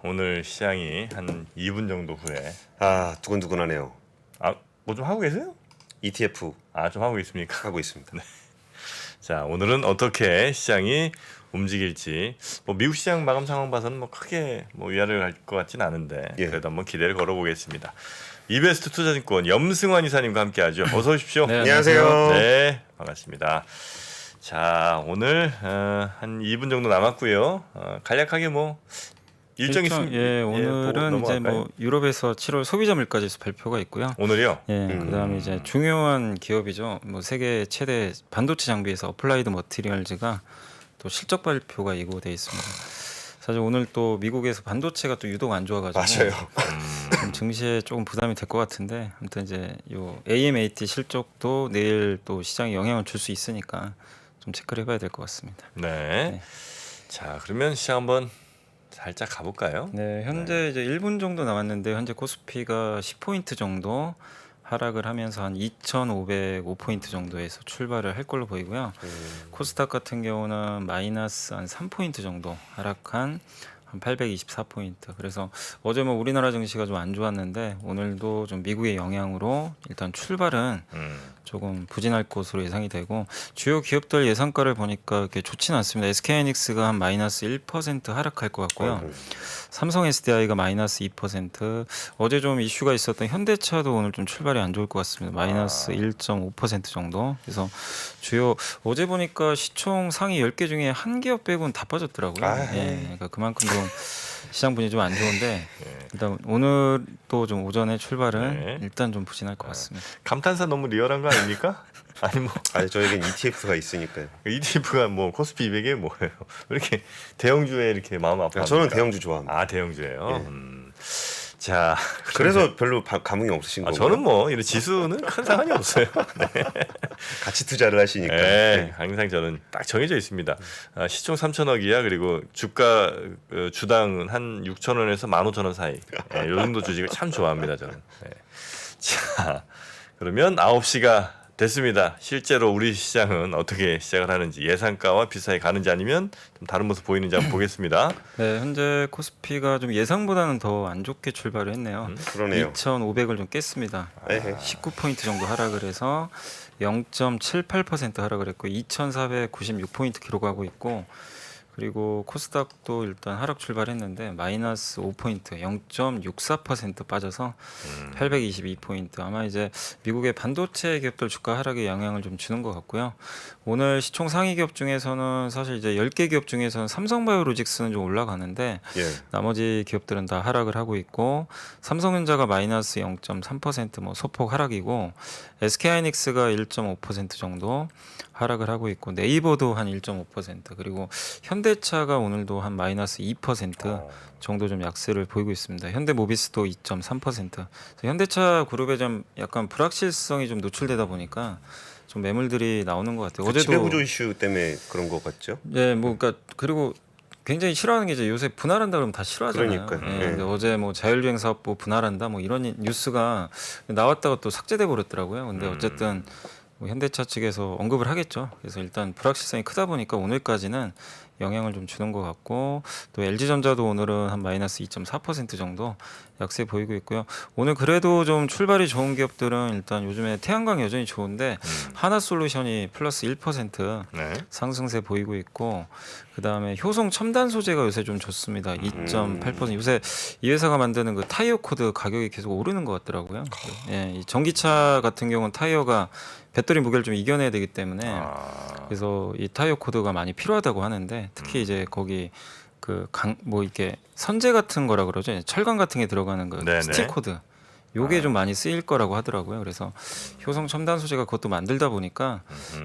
오늘 시장이 한 2분 정도 후에 두근두근하네요. 뭐 좀 하고 계세요? ETF 좀 하고 있습니까? 하고 있습니다. 자, 오늘은 어떻게 시장이 움직일지 미국 시장 마감 상황 봐서는 크게 위아래를 갈 것 같진 않은데 그래도 한번 기대를 걸어보겠습니다. 이베스트 투자증권 염승환 이사님과 함께하죠. 어서 오십시오. 네, 안녕하세요. 네, 반갑습니다. 자, 오늘 한 2분 정도 남았고요. 간략하게 일정이 예, 오늘은 이제 유럽에서 7월 소비자 물가지수 발표가 있고요. 오늘이요? 예, 그다음에 이제 중요한 기업이죠. 세계 최대 반도체 장비에서 어플라이드 머티리얼즈가 또 실적 발표가 예고돼 있습니다. 사실 오늘 또 미국에서 반도체가 또 유독 안 좋아가지고 맞아요. 좀 증시에 조금 부담이 될 것 같은데, 아무튼 이제 요 AMAT 실적도 내일 또 시장에 영향을 줄 수 있으니까 좀 체크를 해봐야 될 것 같습니다. 네. 자, 그러면 시장 한번 살짝 가볼까요? 네, 현재 이제 1분 정도 남았는데 현재 코스피가 10포인트 정도 하락을 하면서 한 2,505포인트 정도에서 출발을 할 걸로 보이고요. 코스닥 같은 경우는 마이너스 한 3포인트 정도 하락한 한 824포인트. 그래서 어제 우리나라 증시가 좀 안 좋았는데 오늘도 좀 미국의 영향으로 일단 출발은 조금 부진할 것으로 예상이 되고, 주요 기업들 예상가를 보니까 이렇게 좋지는 않습니다. SK하이닉스가 한 마이너스 1% 하락할 것 같고요. 삼성 SDI가 마이너스 2%, 어제 좀 이슈가 있었던 현대차도 오늘 좀 출발이 안 좋을 것 같습니다. 마이너스 1.5% 정도. 그래서 주요 어제 보니까 시총 상위 10개 중에 한 기업 빼고는 다 빠졌더라고요. 예, 그러니까 그만큼 좀 시장 분위기 좀 안 좋은데 일단 오늘 또 좀 오전에 출발은 일단 좀 부진할 것 같습니다. 감탄사 너무 리얼한 거 아닙니까? 아니 저에겐 ETF가 있으니까요. ETF가 코스피 200에 뭐예요? 왜 이렇게 대형주에 이렇게 마음 아파합니까? 저는 대형주 좋아합니다. 대형주예요. 자, 그래서 별로 감흥이 없으신 거예요. 저는 이런 지수는 큰 상관이 없어요. 네. 같이 투자를 하시니까. 네, 항상 저는 딱 정해져 있습니다. 시총 3천억이야. 그리고 주가 주당 한 6,000원에서 15,000원 사이. 이 정도 주식을 참 좋아합니다, 저는. 네. 자, 그러면 9시가 됐습니다. 실제로 우리 시장은 어떻게 시작을 하는지, 예상가와 비슷하게 가는지 아니면 좀 다른 모습 보이는지 한번 보겠습니다. 네, 현재 코스피가 좀 예상보다는 더 안 좋게 출발을 했네요. 그러네요. 2,500을 좀 깼습니다. 19포인트 정도 하락을 해서 0.78% 하락을 했고 2,496포인트 기록하고 있고, 그리고 코스닥도 일단 하락 출발했는데 마이너스 5포인트 0.64% 빠져서 822포인트. 아마 이제 미국의 반도체 기업들 주가 하락에 영향을 좀 주는 것 같고요. 오늘 시총 상위 기업 중에서는 사실 이제 10개 기업 중에서는 삼성바이오로직스는 좀 올라가는데 나머지 기업들은 다 하락을 하고 있고, 삼성전자가 마이너스 0.3% 소폭 하락이고, SK하이닉스가 1.5% 정도 하락을 하고 있고, 네이버도 한 1.5%, 그리고 현대차가 오늘도 한 마이너스 2% 정도 좀 약세를 보이고 있습니다. 현대모비스도 2.3%. 현대차 그룹에 좀 약간 불확실성이 좀 노출되다 보니까 좀 매물들이 나오는 것 같아요. 어제도 지배구조 이슈 때문에 그런 것 같죠? 네, 그러니까 그리고 굉장히 싫어하는 게 이제 요새 분할한다 그러면 다 싫어하잖아요. 그러니까요. 근데 어제 자율주행 사업부 분할한다 이런 뉴스가 나왔다가 또 삭제돼 버렸더라고요. 근데 어쨌든 현대차 측에서 언급을 하겠죠. 그래서 일단 불확실성이 크다 보니까 오늘까지는 영향을 좀 주는 것 같고, 또 LG전자도 오늘은 한 마이너스 2.4% 정도 약세 보이고 있고요. 오늘 그래도 좀 출발이 좋은 기업들은 일단 요즘에 태양광 여전히 좋은데 하나솔루션이 플러스 1% 상승세 보이고 있고, 그 다음에 효성 첨단 소재가 요새 좀 좋습니다. 2.8%. 요새 이 회사가 만드는 그 타이어 코드 가격이 계속 오르는 것 같더라고요. 이 전기차 같은 경우는 타이어가 배터리 무게를 좀 이겨내야 되기 때문에 그래서 이 타이어 코드가 많이 필요하다고 하는데, 특히 이제 거기 이렇게 선재 같은 거라 그러죠. 철강 같은 게 들어가는 그 스틸 코드. 요게 좀 많이 쓰일 거라고 하더라고요. 그래서 효성 첨단 소재가 그것도 만들다 보니까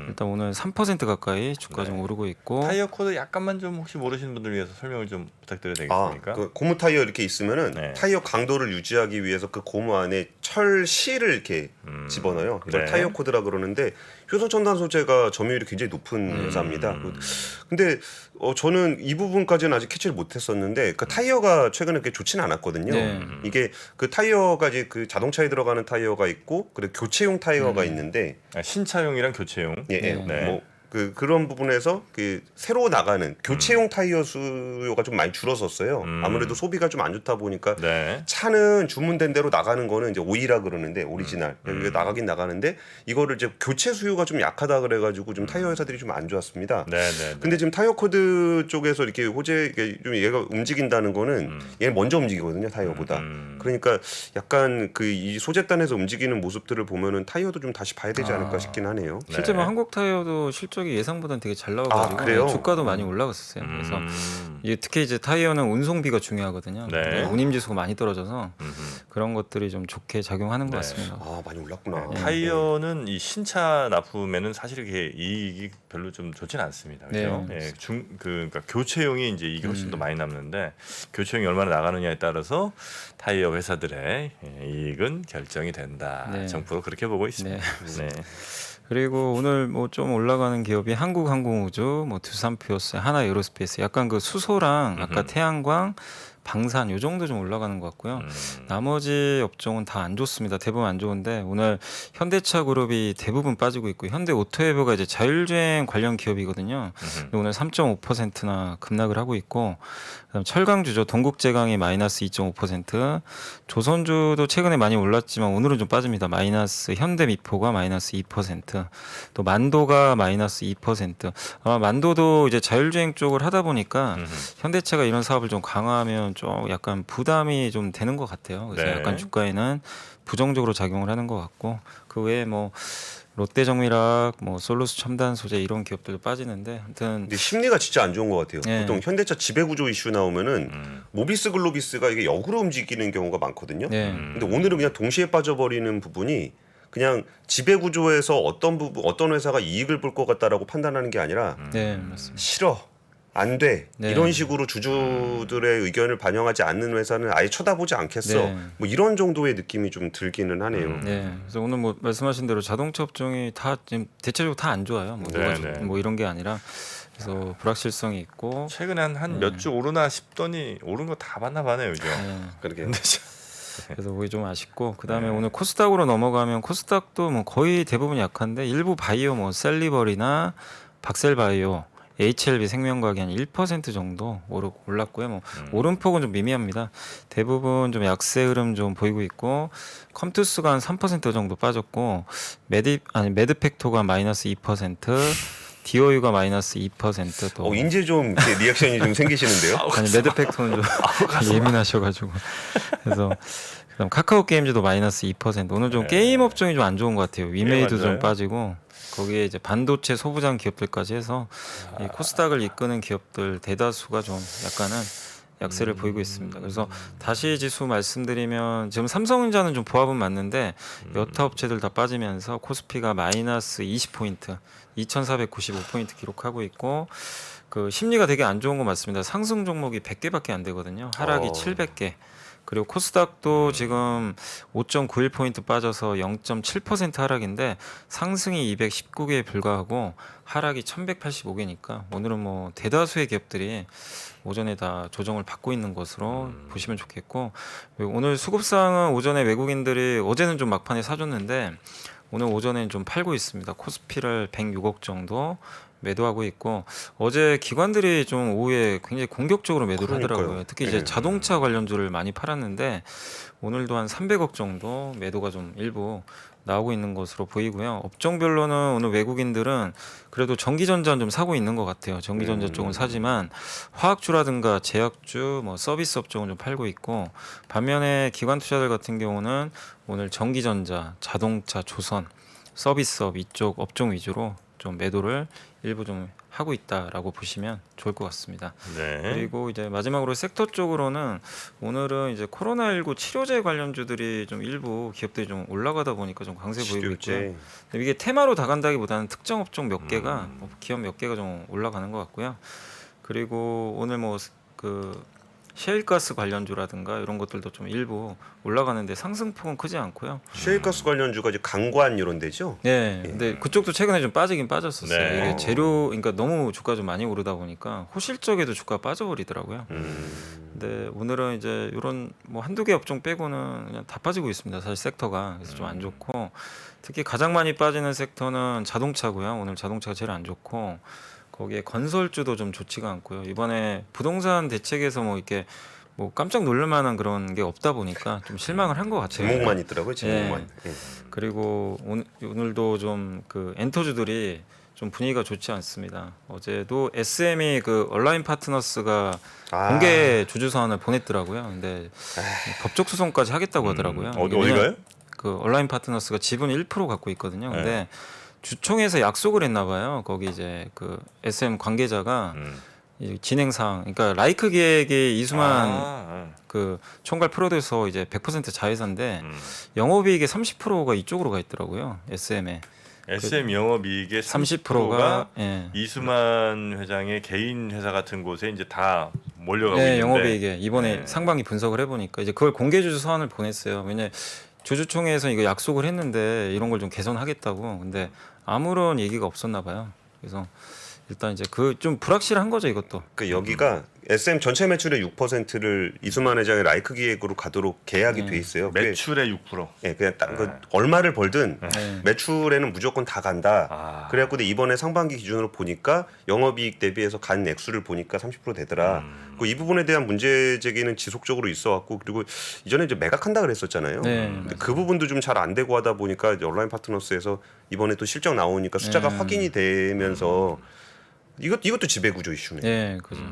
일단 오늘 3% 가까이 주가 좀 오르고 있고. 타이어 코드 약간만 좀 혹시 모르시는 분들 위해서 설명을 좀 부탁드려도 되겠습니까? 그 고무 타이어 이렇게 있으면은 타이어 강도를 유지하기 위해서 그 고무 안에 철 실을 이렇게 집어넣어요. 그걸 타이어 코드라 그러는데, 효성 첨단 소재가 점유율이 굉장히 높은 회사입니다. 근데 저는 이 부분까지는 아직 캐치를 못했었는데, 그 타이어가 최근에 그렇게 좋지는 않았거든요. 이게 그 타이어가 이제 그 자동차에 들어가는 타이어가 있고, 그리고 교체용 타이어가 있는데 신차용이랑 교체용. 그런 부분에서 그 새로 나가는 교체용 타이어 수요가 좀 많이 줄었었어요. 아무래도 소비가 좀 안 좋다 보니까 네. 차는 주문된 대로 나가는 거는 이제 오이라 그러는데 오리지널 이게 나가긴 나가는데 이거를 이제 교체 수요가 좀 약하다 그래가지고 좀 타이어 회사들이 좀 안 좋았습니다. 네. 근데 지금 타이어 코드 쪽에서 이렇게 호재 좀 얘가 움직인다는 거는 얘는 먼저 움직이거든요 타이어보다. 그러니까 약간 그 이 소재단에서 움직이는 모습들을 보면은 타이어도 좀 다시 봐야 되지 않을까 싶긴 하네요. 실제 뭐 네. 한국 타이어도 실적이 예상보다는 되게 잘 나와가지고 그래요? 주가도 많이 올라갔었어요. 그래서 이게 특히 이제 타이어는 운송비가 중요하거든요. 네. 운임지수가 많이 떨어져서 그런 것들이 좀 좋게 작용하는 것 네. 같습니다. 아 많이 올랐구나. 타이어는 이 신차 납품에는 사실 이렇게 이익이 별로 좀 좋지는 않습니다. 그렇죠? 네. 예, 그러니까 교체용이 이제 이게 훨씬 더 많이 남는데 교체용이 얼마나 나가느냐에 따라서 타이어 회사들의 이익은 결정이 된다. 네. 정부도 그렇게 보고 있습니다. 네. 그리고 오늘 뭐 좀 올라가는 기업이 한국항공우주, 뭐 두산퓨어스, 하나에어로스페이스, 약간 그 수소랑 아까 태양광, 방산 요 정도 좀 올라가는 것 같고요. 나머지 업종은 다 안 좋습니다. 대부분 안 좋은데 오늘 현대차 그룹이 대부분 빠지고 있고 현대오토에버가 이제 자율주행 관련 기업이거든요. 근데 오늘 3.5%나 급락을 하고 있고 그다음 철강주죠. 동국제강이 마이너스 2.5%, 조선주도 최근에 많이 올랐지만 오늘은 좀 빠집니다. 마이너스 현대미포가 마이너스 2%, 또 만도가 마이너스 2%. 아마 만도도 이제 자율주행 쪽을 하다 보니까 현대차가 이런 사업을 좀 강화하면 좀 약간 부담이 좀 되는 것 같아요. 그래서 네. 약간 주가에는 부정적으로 작용을 하는 것 같고 그 외에 뭐 롯데정밀학, 뭐 솔루스 첨단 소재 이런 기업들도 빠지는데 아무튼 근데 심리가 진짜 안 좋은 것 같아요. 네. 보통 현대차 지배구조 이슈 나오면은 모비스 글로비스가 이게 역으로 움직이는 경우가 많거든요. 네. 근데 오늘은 그냥 동시에 빠져버리는 부분이 그냥 지배구조에서 어떤 회사가 이익을 볼 것 같다라고 판단하는 게 아니라 네, 맞습니다. 싫어. 안 돼. 네. 이런 식으로 주주들의 의견을 반영하지 않는 회사는 아예 쳐다보지 않겠어. 네. 뭐 이런 정도의 느낌이 좀 들기는 하네요. 네, 그래서 오늘 뭐 말씀하신 대로 자동차 업종이 다 지금 대체적으로 다 안 좋아요. 뭐, 누가 네, 네. 뭐 이런 게 아니라 그래서 불확실성이 있고. 최근에 한 몇 주 오르나 싶더니 오른 거 다 봤나 봐네요, 그죠? 네, 그러게. 그래서 그게 좀 아쉽고 그다음에 오늘 코스닥으로 넘어가면 코스닥도 뭐 거의 대부분 약한데 일부 바이오 뭐 셀리버리나 박셀바이오, HLB 생명과학이 한 1% 정도 올랐고요. 뭐 오름폭은 좀 미미합니다. 대부분 좀 약세 흐름 좀 보이고 있고 컴투스가 한 3% 정도 빠졌고 매드팩토가 마이너스 2%, 디오유가 마이너스 2%또 이제 좀 이렇게 리액션이 좀 생기시는데요. 아니 매드팩토는 좀 예민하셔가지고 그래서 그다음 카카오 게임즈도 마이너스 2%. 오늘 좀 게임 업종이 좀 안 좋은 것 같아요. 위메이도 맞아요. 좀 빠지고 거기에 이제 반도체 소부장 기업들까지 해서 이 코스닥을 이끄는 기업들 대다수가 좀 약간은 약세를 보이고 있습니다. 그래서 다시 지수 말씀드리면 지금 삼성전자는 좀 보합은 맞는데 여타 업체들 다 빠지면서 코스피가 마이너스 20포인트, 2,495포인트 기록하고 있고 그 심리가 되게 안 좋은 거 맞습니다. 상승 종목이 100개밖에 안 되거든요. 하락이 700개. 그리고 코스닥도 지금 5.91포인트 빠져서 0.7% 하락인데 상승이 219개에 불과하고 하락이 1185개니까 오늘은 뭐 대다수의 기업들이 오전에 다 조정을 받고 있는 것으로 보시면 좋겠고 오늘 수급상은 오전에 외국인들이 어제는 좀 막판에 사줬는데 오늘 오전에는 좀 팔고 있습니다. 코스피를 106억 정도 매도하고 있고 어제 기관들이 좀 오후에 굉장히 공격적으로 매도를 그러니까요. 하더라고요. 특히 이제 네. 자동차 관련주를 많이 팔았는데 오늘도 한 300억 정도 매도가 좀 일부 나오고 있는 것으로 보이고요. 업종별로는 오늘 외국인들은 그래도 전기전자는 좀 사고 있는 것 같아요. 전기전자 쪽은 사지만 화학주라든가 제약주, 뭐 서비스 업종은 좀 팔고 있고 반면에 기관 투자들 같은 경우는 오늘 전기전자, 자동차, 조선, 서비스업 이쪽 업종 위주로 좀 매도를 일부 좀 하고 있다라고 보시면 좋을 것 같습니다. 네. 그리고 이제 마지막으로 섹터 쪽으로는 오늘은 이제 코로나19 치료제 관련주들이 좀 일부 기업들이 좀 올라가다 보니까 좀 강세 보이고 있고요. 치료제. 근데 이게 테마로 다 간다기보다는 특정 업종 몇 개가 기업 몇 개가 좀 올라가는 것 같고요. 그리고 오늘 뭐 그 셰일가스 관련주라든가 이런 것들도 좀 일부 올라가는데 상승폭은 크지 않고요. 셰일가스 관련주가 이제 강관 이런 데죠. 네, 근데 그쪽도 최근에 좀 빠지긴 빠졌었어요. 네. 이게 재료, 그러니까 너무 주가 좀 많이 오르다 보니까 호실적에도 주가 빠져버리더라고요. 근데 오늘은 이제 이런 뭐 한두 개 업종 빼고는 그냥 다 빠지고 있습니다. 사실 섹터가. 그래서 좀 안 좋고 특히 가장 많이 빠지는 섹터는 자동차고요. 오늘 자동차가 제일 안 좋고 거기에 건설주도 좀 좋지가 않고요. 이번에 부동산 대책에서 뭐 이렇게 뭐 깜짝 놀랄 만한 그런 게 없다 보니까 좀 실망을 한 것 같아요. 제목만 있더라고요. 제목만. 예. 그리고 오늘도 좀 그 엔터주들이 좀 분위기가 좋지 않습니다. 어제도 SM이 그 온라인 파트너스가 공개 주주 서한을 보냈더라고요. 근데 법적 소송까지 하겠다고 하더라고요. 어디가요? 그 온라인 파트너스가 지분 1% 갖고 있거든요. 근데 주총에서 약속을 했나 봐요. 거기 이제 그 SM 관계자가 이 진행 사항, 그러니까 라이크 기획의 이수만 그 총괄 프로듀서 이제 100% 자회사인데 영업이익의 30%가 이쪽으로 가 있더라고요. SM에. SM 영업이익의 30%가 이수만 회장의 개인 회사 같은 곳에 이제 다 몰려가고 네, 있는데 영업이익에 이번에 상반기 분석을 해보니까 이제 그걸 공개 주주 서한을 보냈어요. 왜냐 주주총회에서 이거 약속을 했는데 이런 걸 좀 개선하겠다고. 근데 아무런 얘기가 없었나 봐요. 그래서 일단 이제 그 좀 불확실한 거죠 이것도. 그 여기가 SM 전체 매출의 6%를 이수만 회장의 라이크 기획으로 가도록 계약이 돼 있어요. 매출의 6%. 예, 그냥 딱 그 얼마를 벌든 매출에는 무조건 다 간다. 그래갖고 근데 이번에 상반기 기준으로 보니까 영업이익 대비해서 간 액수를 보니까 30% 되더라. 이 부분에 대한 문제 제기는 지속적으로 있어왔고 그리고 이전에 이제 매각한다 그랬었잖아요. 근데 그 부분도 좀 잘 안 되고 하다 보니까 이제 온라인 파트너스에서 이번에 또 실적 나오니까 숫자가 확인이 되면서 이것도 지배구조 이슈네. 네, 그죠.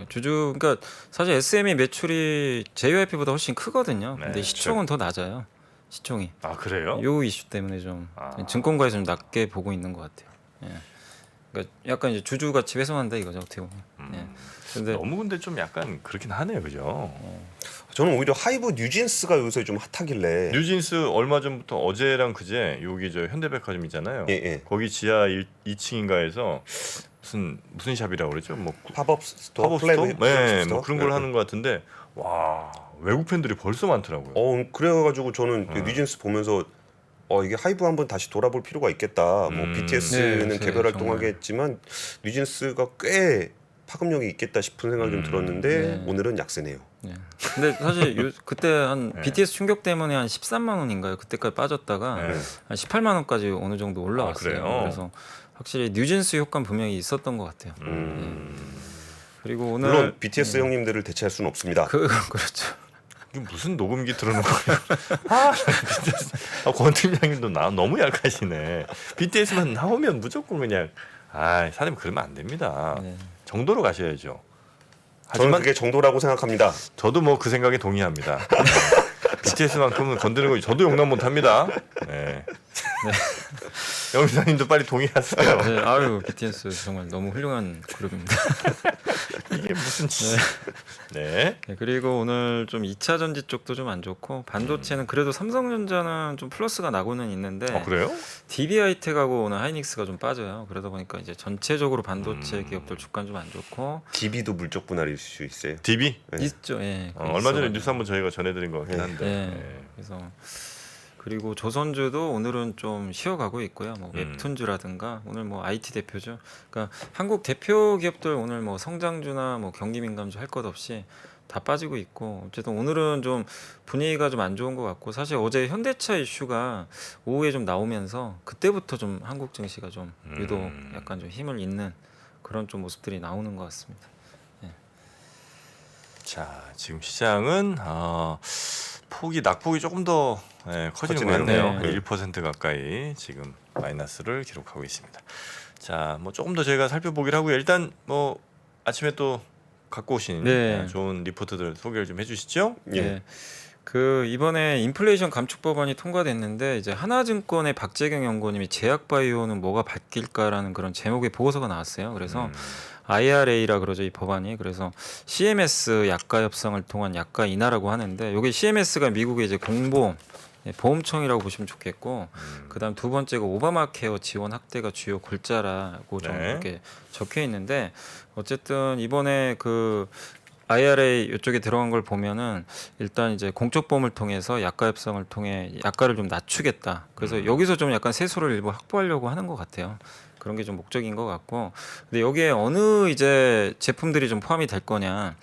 주주 그러니까 사실 SM이 매출이 JYP보다 훨씬 크거든요. 근데 시총은 더 낮아요. 시총이. 아 그래요? 요 이슈 때문에 좀 증권가에서 좀 낮게 보고 있는 것 같아요. 예. 그러니까 약간 이제 주주 가치 훼손한다 이거죠 어떻게 보면. 예. 근데 너무 근데 좀 약간 그렇긴 하네요, 그죠? 저는 오히려 하이브 뉴진스가 요새 좀 핫하길래. 뉴진스 얼마 전부터 어제랑 그제 여기 저 현대백화점 있잖아요. 예. 거기 지하 2층인가에서 무슨 샵이라고 그랬죠? 뭐 팝업 스토어, 팝업 플래그 스토어? 네, 스토어? 뭐 그런 걸 하는 것 같은데 와 외국 팬들이 벌써 많더라고요. 그래가지고 저는 뉴진스 보면서 이게 하이브 한번 다시 돌아볼 필요가 있겠다. 뭐 BTS는 네, 개별 정말. 활동하겠지만 뉴진스가 꽤 파급력이 있겠다 싶은 생각이 좀 들었는데 오늘은 약세네요. 네. 근데 사실 그때 한 BTS 충격 때문에 한 13만 원인가요? 그때까지 빠졌다가 한 18만 원까지 어느 정도 올라왔어요. 그래요? 그래서 확실히 뉴진스 효과는 분명히 있었던 것 같아요. 그리고 오늘 물론 BTS 형님들을 대체할 수는 없습니다. 그렇죠. 이게 무슨 녹음기 틀어놓고 권 팀장님도 너무 약하시네. BTS만 나오면 무조건 그냥 사장님 그러면 안 됩니다. 정도로 가셔야죠. 저는 하지만 그게 정도라고 생각합니다. 저도 뭐 그 생각에 동의합니다. BTS만큼은 건드는 거 저도 용납 못합니다. 네. 영 기자님도 빨리 동의하세요. 네, 아유 BTS 정말 너무 훌륭한 그룹입니다. 이게 무슨 네. 네, 그리고 오늘 좀 2차 전지 쪽도 좀 안 좋고 반도체는 그래도 삼성전자는 좀 플러스가 나고는 있는데 그래요? DB하이텍하고 오늘 하이닉스가 좀 빠져요. 그러다 보니까 이제 전체적으로 반도체 기업들 주가는 좀 안 좋고 DB도 물적 분할일 수 있어요. DB? 있죠. 예. 얼마 전에 뉴스 한번 저희가 전해드린 것 같긴 한데. 네. 그래서 그리고 조선주도 오늘은 좀 쉬어가고 있고요. 뭐 웹툰주라든가 오늘 뭐 IT 대표죠. 그러니까 한국 대표 기업들 오늘 뭐 성장주나 뭐 경기민감주 할 것 없이 다 빠지고 있고 어쨌든 오늘은 좀 분위기가 좀 안 좋은 것 같고 사실 어제 현대차 이슈가 오후에 좀 나오면서 그때부터 좀 한국 증시가 좀 유독 약간 좀 힘을 잇는 그런 좀 모습들이 나오는 것 같습니다. 자, 지금 시장은 낙폭이 조금 더 커지는 것 커지네요. 같네요. 네. 1% 가까이 지금 마이너스를 기록하고 있습니다. 자, 뭐 조금 더 저희가 살펴보기를 하고요. 일단 뭐 아침에 또 갖고 오신 좋은 리포트들 소개를 좀 해주시죠. 예. 그 이번에 인플레이션 감축 법안이 통과됐는데 이제 하나증권의 박재경 연구원님이 제약바이오는 뭐가 바뀔까라는 그런 제목의 보고서가 나왔어요. 그래서 IRA라 그러죠 이 법안이. 그래서 CMS 약가 협상을 통한 약가 인하라고 하는데 여기 CMS가 미국의 이제 공보험 보험청이라고 보시면 좋겠고 그다음 두 번째가 오바마 케어 지원 확대가 주요 골자라고 좀 이렇게 적혀 있는데 어쨌든 이번에 그 IRA 이쪽에 들어간 걸 보면은 일단 이제 공적 보험을 통해서 약가 협상을 통해 약가를 좀 낮추겠다. 그래서 여기서 좀 약간 세수를 일부 확보하려고 하는 것 같아요. 그런 게 좀 목적인 것 같고. 근데 여기에 어느 이제 제품들이 좀 포함이 될 거냐.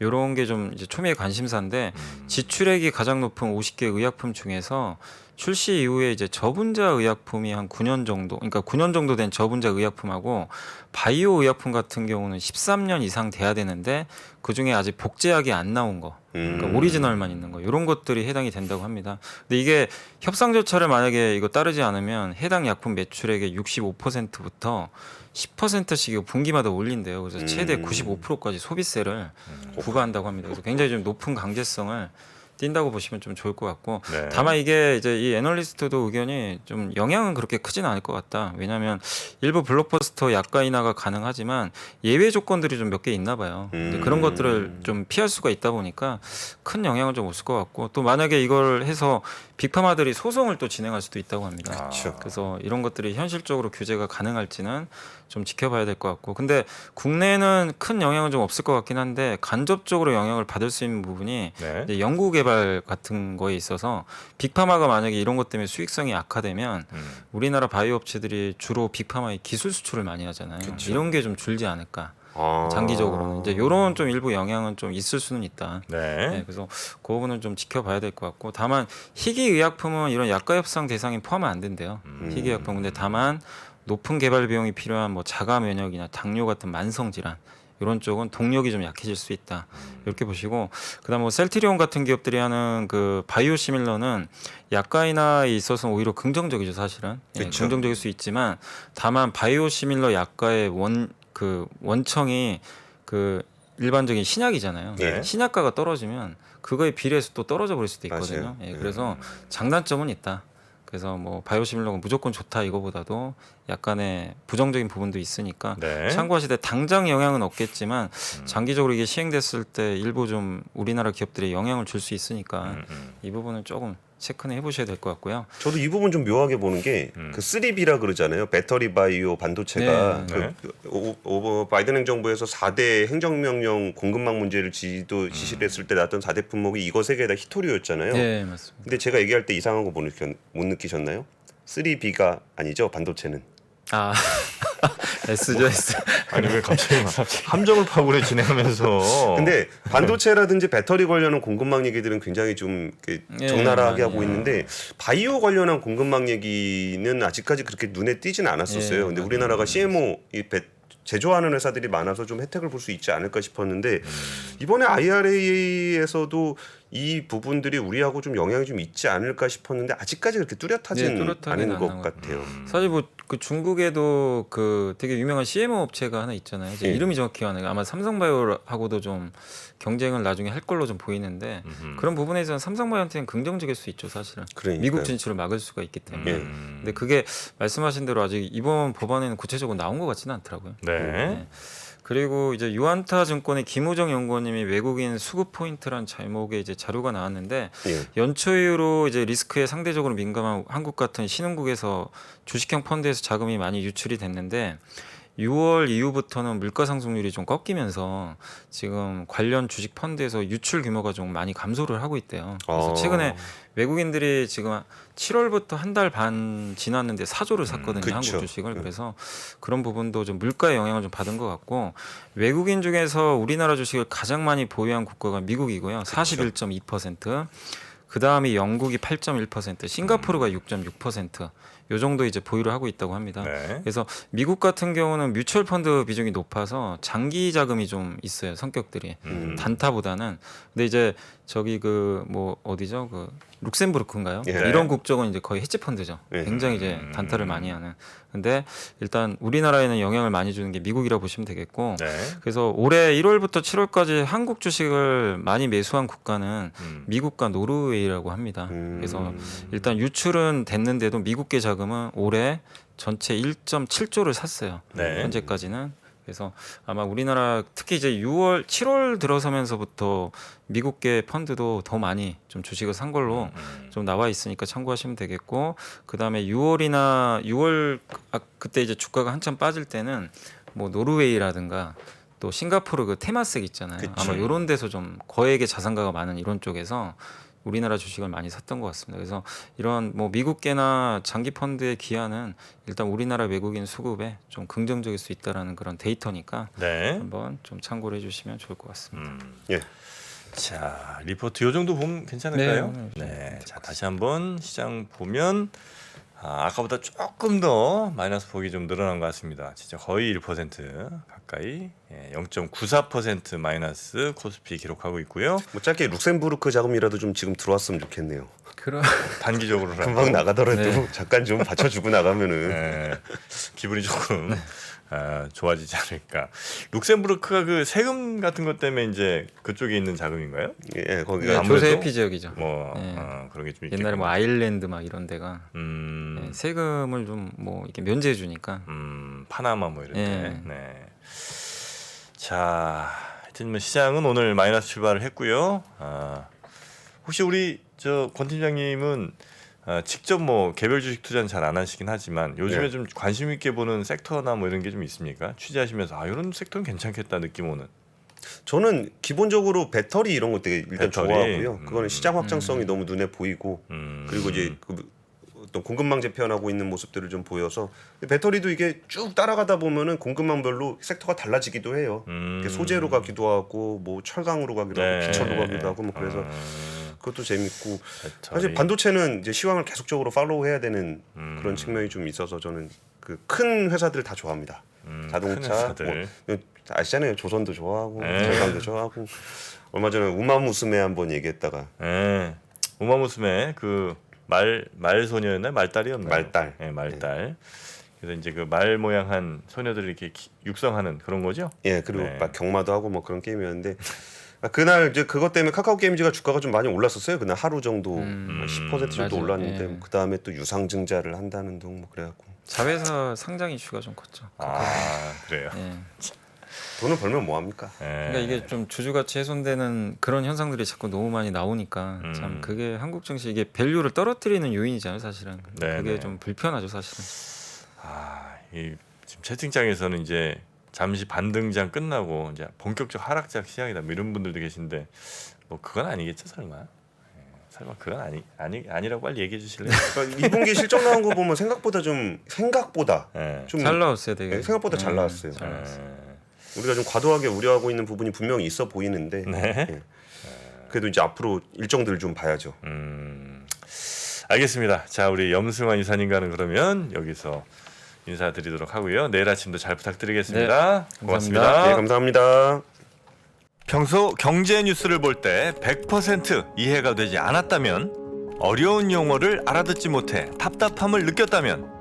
요런 게 좀 이제 초미의 관심사인데 지출액이 가장 높은 50개 의약품 중에서 출시 이후에 이제 저분자 의약품이 한 9년 정도, 그러니까 9년 정도 된 저분자 의약품하고 바이오 의약품 같은 경우는 13년 이상 돼야 되는데 그 중에 아직 복제약이 안 나온 거, 그러니까 오리지널만 있는 거, 이런 것들이 해당이 된다고 합니다. 근데 이게 협상 절차를 만약에 이거 따르지 않으면 해당 약품 매출액의 65%부터 10%씩 분기마다 올린대요. 그래서 최대 95%까지 소비세를 부과한다고 합니다. 그래서 굉장히 좀 높은 강제성을 띈다고 보시면 좀 좋을 것 같고, 네. 다만 이게 이제 이 애널리스트도 의견이 좀 영향은 그렇게 크지는 않을 것 같다. 왜냐하면 일부 블록버스터 약가 인하가 가능하지만 예외 조건들이 좀 몇 개 있나 봐요. 근데 그런 것들을 좀 피할 수가 있다 보니까 큰 영향은 좀 없을 것 같고, 또 만약에 이걸 해서 빅파마들이 소송을 또 진행할 수도 있다고 합니다. 그렇죠. 그래서 이런 것들이 현실적으로 규제가 가능할지는 좀 지켜봐야 될 것 같고, 근데 국내는 큰 영향은 좀 없을 것 같긴 한데 간접적으로 영향을 받을 수 있는 부분이 네. 이제 연구 개발 같은 거에 있어서 빅파마가 만약에 이런 것 때문에 수익성이 악화되면 우리나라 바이오 업체들이 주로 빅파마의 기술 수출을 많이 하잖아요. 이런 게 좀 줄지 않을까. 장기적으로는 이제 이런 좀 일부 영향은 좀 있을 수는 있다. 네. 그래서 그 부분은 좀 지켜봐야 될 것 같고, 다만 희귀의약품은 이런 약가 협상 대상에 포함은 안 된대요. 희귀의약품. 근데 다만 높은 개발 비용이 필요한 뭐 자가 면역이나 당뇨 같은 만성 질환, 이런 쪽은 동력이 좀 약해질 수 있다. 이렇게 보시고, 그다음 뭐 셀트리온 같은 기업들이 하는 그 바이오 시밀러는 약가 인하에 있어서는 오히려 긍정적이죠, 사실은. 그쵸. 긍정적일 수 있지만 다만 바이오 시밀러 약가의 원청이 그 일반적인 신약이잖아요. 네. 신약가가 떨어지면 그거에 비례해서 또 떨어져 버릴 수도 있거든요. 맞아요. 그래서 장단점은 있다. 그래서 뭐 바이오시밀러가 무조건 좋다 이거보다도 약간의 부정적인 부분도 있으니까 네. 참고하시되 당장 영향은 없겠지만 장기적으로 이게 시행됐을 때 일부 좀 우리나라 기업들에 영향을 줄 수 있으니까 이 부분은 조금 체크는 해보셔야 될 것 같고요. 저도 이 부분 좀 묘하게 보는 게 그 3B라 그러잖아요. 배터리 바이오 반도체가 네. 바이든 행정부에서 4대 행정명령 공급망 문제를 지시를 했을 때 나왔던 4대 품목이 이거 세 개 다 히토리오였잖아요. 네, 맞습니다. 근데 제가 얘기할 때 이상한 거 못 느끼셨나요? 3B가 아니죠, 반도체는. 아 S죠 S. 아니 왜 갑자기 막 함정을 파고래 진행하면서. 근데 반도체라든지 배터리 관련한 공급망 얘기들은 굉장히 좀 이렇게 예, 적나라하게 하고 예. 있는데 바이오 관련한 공급망 얘기는 아직까지 그렇게 눈에 띄진 않았었어요. 예, 근데 맞아요. 우리나라가 CMO 제조하는 회사들이 많아서 좀 혜택을 볼 수 있지 않을까 싶었는데 이번에 IRA에서도 이 부분들이 우리하고 좀 영향이 좀 있지 않을까 싶었는데 아직까지 그렇게 뚜렷하진 뚜렷하게는 않은 안 것 나온 같아요. 사실 뭐 그 중국에도 그 되게 유명한 CMO 업체가 하나 있잖아요. 이제 예. 이름이 정확히 안 나요. 아마 삼성바이오하고도 좀 경쟁을 나중에 할 걸로 좀 보이는데 그런 부분에서는 삼성바이오한테는 긍정적일 수 있죠, 사실은. 그러니까요. 미국 진출을 막을 수가 있기 때문에. 예. 근데 그게 말씀하신 대로 아직 이번 법안에는 구체적으로 나온 것 같지는 않더라고요. 네. 그리고 이제 유안타 증권의 김우정 연구원님이 외국인 수급 포인트란 제목의 이제 자료가 나왔는데 예. 연초 이후로 이제 리스크에 상대적으로 민감한 한국 같은 신흥국에서 주식형 펀드에서 자금이 많이 유출이 됐는데 6월 이후부터는 물가 상승률이 좀 꺾이면서 지금 관련 주식 펀드에서 유출 규모가 좀 많이 감소를 하고 있대요. 그래서 최근에 외국인들이 지금 7월부터 한 달 반 지났는데 4조를 샀거든요. 그쵸. 한국 주식을. 그래서 그런 부분도 좀 물가의 영향을 좀 받은 것 같고, 외국인 중에서 우리나라 주식을 가장 많이 보유한 국가가 미국이고요. 41.2%. 그 다음이 영국이 8.1%, 싱가포르가 6.6%. 요 정도 이제 보유를 하고 있다고 합니다. 네. 그래서 미국 같은 경우는 뮤추얼 펀드 비중이 높아서 장기 자금이 좀 있어요, 성격들이. 단타보다는. 근데 이제 저기 그 뭐 어디죠? 그 룩셈부르크인가요? 예. 이런 국적은 이제 거의 헤지 펀드죠. 예. 굉장히 이제 단타를 많이 하는. 근데 일단 우리나라에는 영향을 많이 주는 게 미국이라고 보시면 되겠고. 네. 그래서 올해 1월부터 7월까지 한국 주식을 많이 매수한 국가는 미국과 노르웨이라고 합니다. 그래서 일단 유출은 됐는데도 미국계 자금은 올해 전체 1.7조를 샀어요. 네. 현재까지는. 그래서 아마 우리나라 특히 이제 6월, 7월 들어서면서부터 미국계 펀드도 더 많이 좀 주식을 산 걸로 좀 나와 있으니까 참고하시면 되겠고, 그 다음에 6월 그때 이제 주가가 한참 빠질 때는 뭐 노르웨이라든가 또 싱가포르 그 테마섹 있잖아요. 그쵸. 아마 이런 데서 좀 거액의 자산가가 많은 이런 쪽에서 우리나라 주식을 많이 샀던 것 같습니다. 그래서 이런 뭐 미국계나 장기 펀드의 기한은 일단 우리나라 외국인 수급에 좀 긍정적일 수 있다라는 그런 데이터니까 네. 한번 좀 참고를 해주시면 좋을 것 같습니다. 예. 자, 리포트 요 정도 보면 괜찮을까요? 네. 자, 다시 한번 시장 보면 아까보다 조금 더 마이너스 폭이 좀 늘어난 것 같습니다. 진짜 거의 1% 가까이 0.94% 마이너스 코스피 기록하고 있고요. 뭐 짧게 룩셈부르크 자금이라도 좀 지금 들어왔으면 좋겠네요. 그럼 단기적으로라도 금방 나가더라도 네. 잠깐 좀 받쳐주고 나가면은 네, 기분이 조금 좋아지지 않을까. 룩셈부르크가 그 세금 같은 것 때문에 이제 그쪽에 있는 자금인가요? 예, 거기가 네, 아무래도 조세 회피 지역이죠. 뭐 네. 그런 게 좀 있겠군요. 옛날에 뭐 아일랜드 막 이런 데가 네, 세금을 좀 뭐 이렇게 면제해 주니까 파나마 뭐 이런 데. 네. 네. 자, 하여튼 뭐 시장은 오늘 마이너스 출발을 했고요. 혹시 우리 저 권 팀장님은 직접 뭐 개별 주식 투자는 잘 안 하시긴 하지만 요즘에 네. 좀 관심 있게 보는 섹터나 뭐 이런 게 좀 있습니까? 취재하시면서 이런 섹터는 괜찮겠다 느낌 오는. 저는 기본적으로 배터리 이런 것 되게 일단 배터리? 좋아하고요. 그거는 시장 확장성이 너무 눈에 보이고 그리고 이제 그 어떤 공급망 재편하고 있는 모습들을 좀 보여서 배터리도 이게 쭉 따라가다 보면은 공급망별로 sek터가 달라지기도 해요. 이게 소재로 가기도 하고 뭐 철강으로 가기도 네. 하고 비철로 가기도 하고 뭐 그래서 그것도 재밌고 배터리. 사실 반도체는 이제 시황을 계속적으로 팔로우해야 되는 그런 측면이 좀 있어서 저는 그 큰 회사들 다 좋아합니다. 큰 자동차 회사들. 뭐 아시잖아요. 조선도 좋아하고 네. 철강도 좋아하고 얼마 전에 우마무스메 한번 얘기했다가 예. 우마무스메 그 말 소녀였나요? 말딸이었나요? 말딸. 예, 말딸. 그래서 이제 그 말 모양한 소녀들을 이렇게 육성하는 그런 거죠? 예 그리고 네. 막 경마도 하고 뭐 그런 게임이었는데 그날 이제 그것 때문에 카카오 게임즈가 주가가 좀 많이 올랐었어요. 그날 하루 정도 10% 정도 맞아요. 올랐는데 예. 그 다음에 또 유상증자를 한다는 등 뭐 그래갖고 자회사 상장 이슈가 좀 컸죠. 그래요. 예. 돈을 벌면 뭐 합니까? 예. 그러니까 이게 좀 주주가치 훼손되는 그런 현상들이 자꾸 너무 많이 나오니까 참 그게 한국 증시 이게 밸류를 떨어뜨리는 요인이잖아요, 사실은. 네, 그게 네. 좀 불편하죠, 사실은. 이 지금 채팅창에서는 이제 잠시 반등장 끝나고 이제 본격적 하락장 시작이다. 뭐 이런 분들도 계신데 뭐 그건 아니겠죠, 설마? 예, 설마 그건 아니라고 빨리 얘기해 주실래요? 그러니까 2분기 실적 나온 거 보면 생각보다 좀 예. 잘 나왔어요, 되게. 예, 생각보다 잘 나왔어요. 잘 나왔어요. 우리가 좀 과도하게 우려하고 있는 부분이 분명히 있어 보이는데 네. 예. 그래도 이제 앞으로 일정들을 좀 봐야죠. 알겠습니다. 자, 우리 염승환 이사님과는 그러면 여기서 인사드리도록 하고요. 내일 아침도 잘 부탁드리겠습니다. 네, 고맙습니다. 감사합니다. 네, 감사합니다. 평소 경제 뉴스를 볼 때 100% 이해가 되지 않았다면, 어려운 용어를 알아듣지 못해 답답함을 느꼈다면,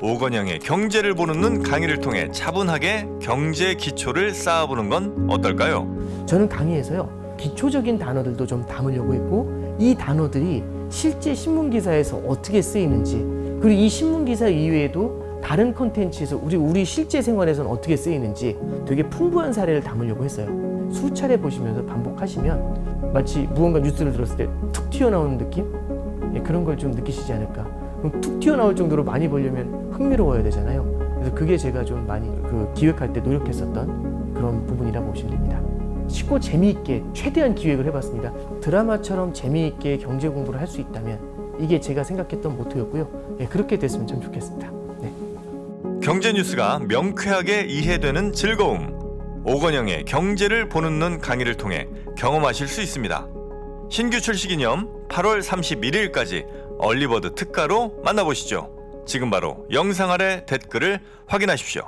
오건영의 경제를 보는 눈 강의를 통해 차분하게 경제 기초를 쌓아보는 건 어떨까요? 저는 강의에서요 기초적인 단어들도 좀 담으려고 했고 이 단어들이 실제 신문 기사에서 어떻게 쓰이는지 그리고 이 신문 기사 이외에도 다른 콘텐츠에서 우리 실제 생활에서는 어떻게 쓰이는지 되게 풍부한 사례를 담으려고 했어요. 수차례 보시면서 반복하시면 마치 무언가 뉴스를 들었을 때 툭 튀어나오는 느낌? 예, 그런 걸 좀 느끼시지 않을까. 그럼 툭 튀어나올 정도로 많이 보려면 흥미로워야 되잖아요. 그래서 그게 제가 좀 많이 그 기획할 때 노력했었던 그런 부분이라고 보시면 됩니다. 쉽고 재미있게 최대한 기획을 해봤습니다. 드라마처럼 재미있게 경제 공부를 할 수 있다면 이게 제가 생각했던 모토였고요. 예, 그렇게 됐으면 참 좋겠습니다. 네. 경제 뉴스가 명쾌하게 이해되는 즐거움. 오건영의 경제를 보는 눈 강의를 통해 경험하실 수 있습니다. 신규 출시 기념 8월 31일까지 얼리버드 특가로 만나보시죠. 지금 바로 영상 아래 댓글을 확인하십시오.